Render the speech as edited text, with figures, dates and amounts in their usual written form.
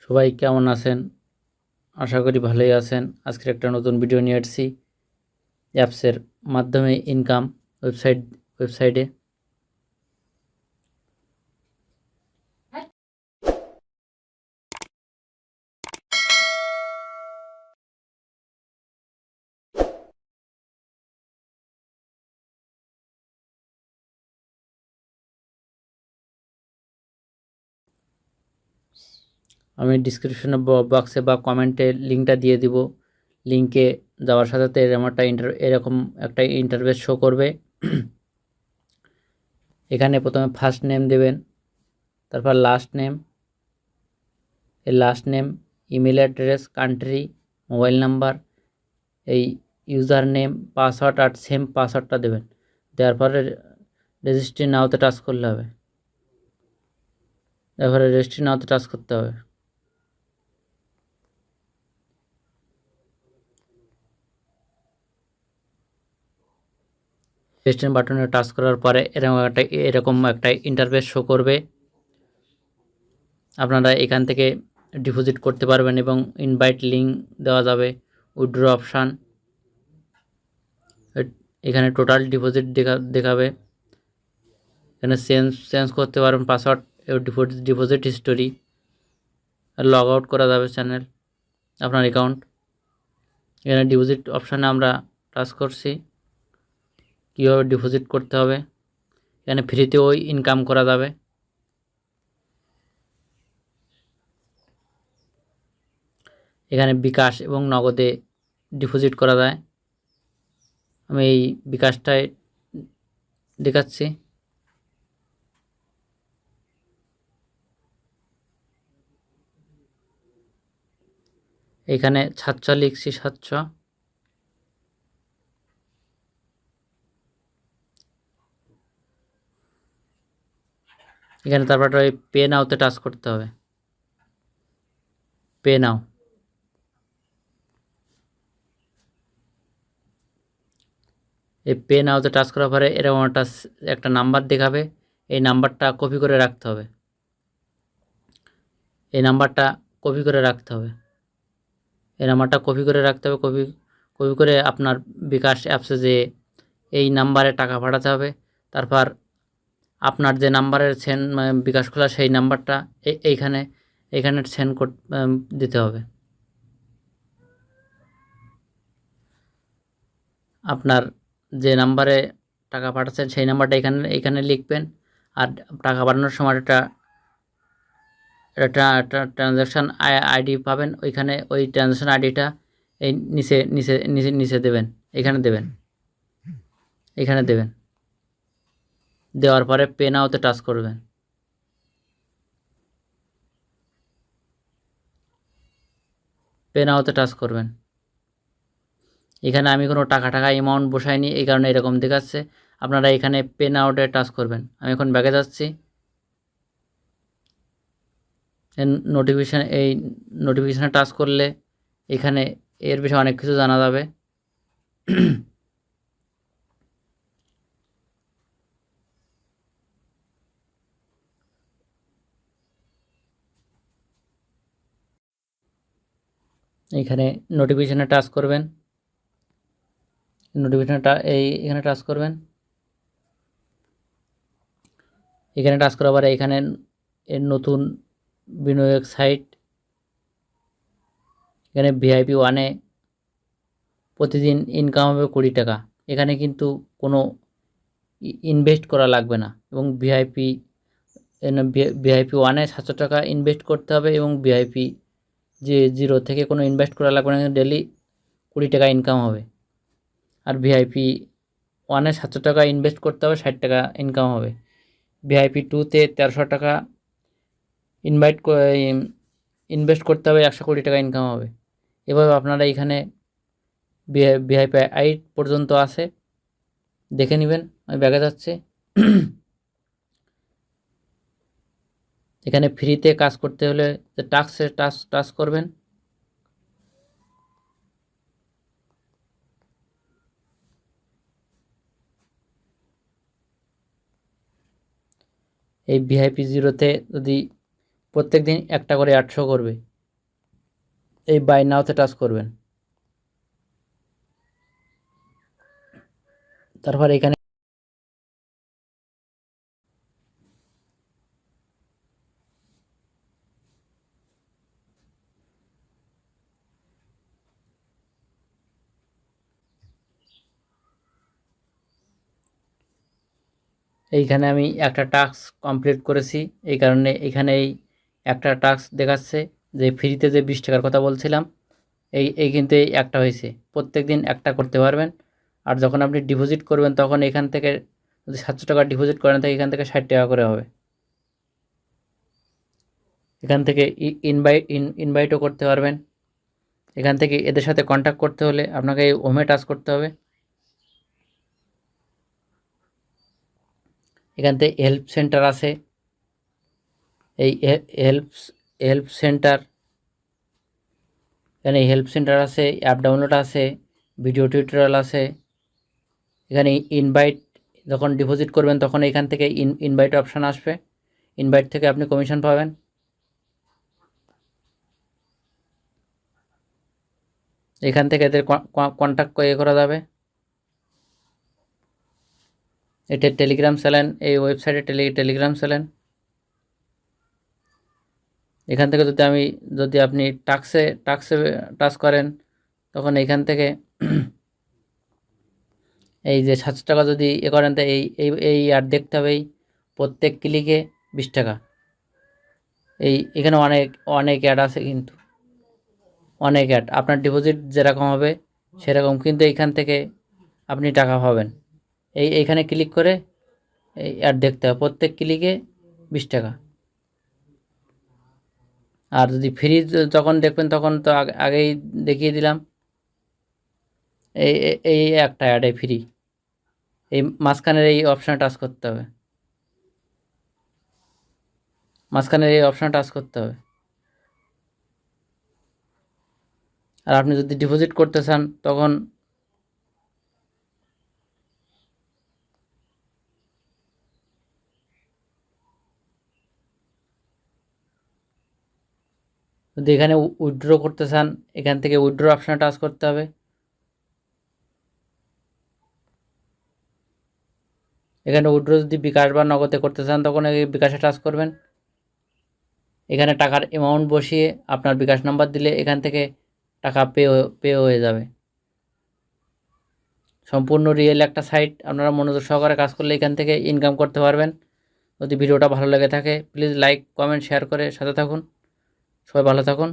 সবাই কেমন আছেন? আশা করি ভালোই আছেন। আজকের একটা নতুন ভিডিও নিয়ে আসছি অ্যাপসের মাধ্যমে ইনকাম ওয়েবসাইটে। আমি ডিসক্রিপশনে বক্সে বা কমেন্টে লিঙ্কটা দিয়ে দিব। লিঙ্কে যাওয়ার সাথে সাথে এরকম একটা ইন্টারফেস শো করবে। এখানে প্রথমে ফার্স্ট নেম দেবেন, তারপর লাস্ট নেম, এই last name, email address, country, mobile number, এই ইউজার নেম, পাসওয়ার্ড আর সেম পাসওয়ার্ডটা দেবেন। দেওয়ার পরে রেজিস্ট্রি নাওতে টাচ করলে হবে। তারপরে রেজিস্ট্রি নাওতে টাচ করতে হবে। রেজিস্ট্রেশন বাটনে টাচ করার পরে এরকম একটা ইন্টারফেস শো করবে। আপনারা এখান থেকে ডিপোজিট করতে পারবেন এবং ইনভাইট লিঙ্ক দেওয়া যাবে, উইথড্র অপশান, এখানে টোটাল ডিপোজিট দেখাবে। এখানে চেঞ্জ করতে পারবেন password, deposit history, log out করা যাবে চ্যানেল আপনার অ্যাকাউন্ট। এখানে ডিপোজিট অপশানে আমরা টাচ করছি। কীভাবে ডিপোজিট করতে হবে, এখানে ফ্রিতেও ইনকাম করা যাবে। এখানে বিকাশ এবং নগদে ডিপোজিট করা যায়। আমি এই বিকাশটায় দেখাচ্ছি। এখানে 700 লিখছি, 700। এখানে তারপর ওই পে নাওতে টাচ করতে হবে। পে নাও, এই পে নাওতে টাচ করার পরে এরকম একটা নাম্বার দেখাবে। এই নাম্বারটা কপি করে রাখতে হবে। এই নাম্বারটা কপি করে রাখতে হবে। এই নাম্বারটা কপি করে রাখতে হবে। কপি করে আপনার বিকাশ অ্যাপসে যে এই নাম্বারে টাকা পাঠাতে হবে। তারপর আপনার যে নাম্বারের বিকাশ খোলা সেই নাম্বারটা এইখানে সেন্ড দিতে হবে। আপনার যে নাম্বারে টাকা পাঠাচ্ছেন সেই নাম্বারটা এখানে লিখবেন। আর টাকা পাঠানোর সময় একটা ট্রানজ্যাকশান আইডি পাবেন, ওইখানে ওই ট্রানজ্যাকশান আইডিটা এই নিচে দেবেন। এখানে দেবেন। দেওয়ার পরে পে নাওতে টাচ করবেন। পে নাওতে টাচ করবেন। এখানে আমি কোনো টাকা অ্যামাউন্ট বসাইনি, এই কারণে এরকম দেখাচ্ছে। আপনারা এখানে পে নাওতে টাচ করবেন। আমি এখন ব্যাগে যাচ্ছি। এই নোটিফিকেশানে টাচ করলে এখানে এর বিষয়ে অনেক কিছু জানা যাবে। এইখানে নোটিফিকেশানে টাচ করবেন। এখানে টাচ করবেন। এখানে টাচ করার পরে এখানে এর নতুন বিনিয়োগ সাইট, এখানে ভিআইপি 1-এ প্রতিদিন ইনকাম হবে 20 টাকা। এখানে কিন্তু কোনো ইনভেস্ট করা লাগবে না। এবং ভিআইপি 1-এ 700 টাকা ইনভেস্ট করতে হবে এবং ভিআইপি যে 0 থেকে কোনো ইনভেস্ট করা লাগবে না, ডেলি 20 টাকা ইনকাম হবে। আর ভিআইপি 1-এ 700 টাকা ইনভেস্ট করতে হবে, 60 টাকা ইনকাম হবে। ভিআইপি 2-তে 1300 টাকা ইনভেস্ট করতে হবে, 120 টাকা ইনকাম হবে। এভাবে আপনারা এখানে ভিআইপি 8 পর্যন্ত আছে, দেখে নেবেন। আমি ব্যাগে যাচ্ছি। এখানে ফ্রিতে কাজ করতে হলে যে টাচ করবেন। এই ভিআইপি 0-তে যদি প্রত্যেক দিন একটা করে 800 করবে, এই বাই নাওতে টাচ করবেন। তারপর এখানে এইখানে আমি একটা টাস্ক কমপ্লিট করেছি, এই কারণে এখানে এই একটা টাস্ক দেখাচ্ছে যে ফ্রিতে যে 20 টাকার কথা বলছিলাম, এই কিন্তু এই একটা হয়েছে। প্রত্যেক দিন একটা করতে পারবেন। আর যখন আপনি ডিপোজিট করবেন তখন এখান থেকে যদি 700 টাকা ডিপোজিট করেন তাহলে এখান থেকে 60 টাকা করে হবে। এখান থেকে ইনভাইটও করতে পারবেন। এখান থেকে এদের সাথে কন্ট্যাক্ট করতে হলে আপনাকে এই হোমে টাচ করতে হবে। এখান থেকে হেল্প সেন্টার আছে, এই হেল্প হেল্প সেন্টার, এখানে হেল্প সেন্টার আছে, অ্যাপ ডাউনলোড আছে, ভিডিও টিউটোরিয়াল আছে। এখানে ইনভাইট, যখন ডিপোজিট করবেন তখন এখান থেকে ইনভাইট অপশান আসবে, ইনভাইট থেকে আপনি কমিশন পাবেন। এখান থেকে এদের কন্ট্যাক্ট করা যাবে। এটা টেলিগ্রাম চ্যানেল, এই ওয়েবসাইটে টেলিগ্রাম চ্যানেল। এখান থেকে যদি আপনি টাক্সে টাচ করেন তখন এখান থেকে এই যে 700 টাকা যদি করেন তো এই অ্যাড দেখতে হবে, এই প্রত্যেক ক্লিকে 20 টাকা। এখানে অনেক অ্যাড আছে, কিন্তু অনেক অ্যাড। আপনার ডিপোজিট যেরকম হবে সেরকম কিন্তু এইখান থেকে আপনি টাকা পাবেন। এইখানে ক্লিক করে এই অ্যাড দেখতে হবে, প্রত্যেক ক্লিকে 20 টাকা। আর যদি ফ্রি যখন দেখবেন তখন তো আগেই দেখিয়ে দিলাম, এই একটা অ্যাডে ফ্রি। এই মাঝখানের এই অপশানে টাচ করতে হবে, মাঝখানের এই অপশানে টাচ করতে হবে। আর আপনি যদি ডিপোজিট করতে চান তখন যদি এখানে উইথড্র করতে চান এখান থেকে উইথড্র অপশানে টাচ করতে হবে। এখানে উইথড্র যদি বিকাশ বা নগদে করতে চান তখন এই বিকাশে টাচ করবেন। এখানে টাকার অ্যামাউন্ট বসিয়ে আপনার বিকাশ নাম্বার দিলে এখান থেকে টাকা পে হয়ে যাবে। সম্পূর্ণ রিয়েল একটা সাইট, আপনারা মনোযোগ সহকারে কাজ করলে এখান থেকে ইনকাম করতে পারবেন। যদি ভিডিওটা ভালো লেগে থাকে প্লিজ লাইক কমেন্ট শেয়ার করে সাথে থাকুন। সবাই ভালো থাকুন।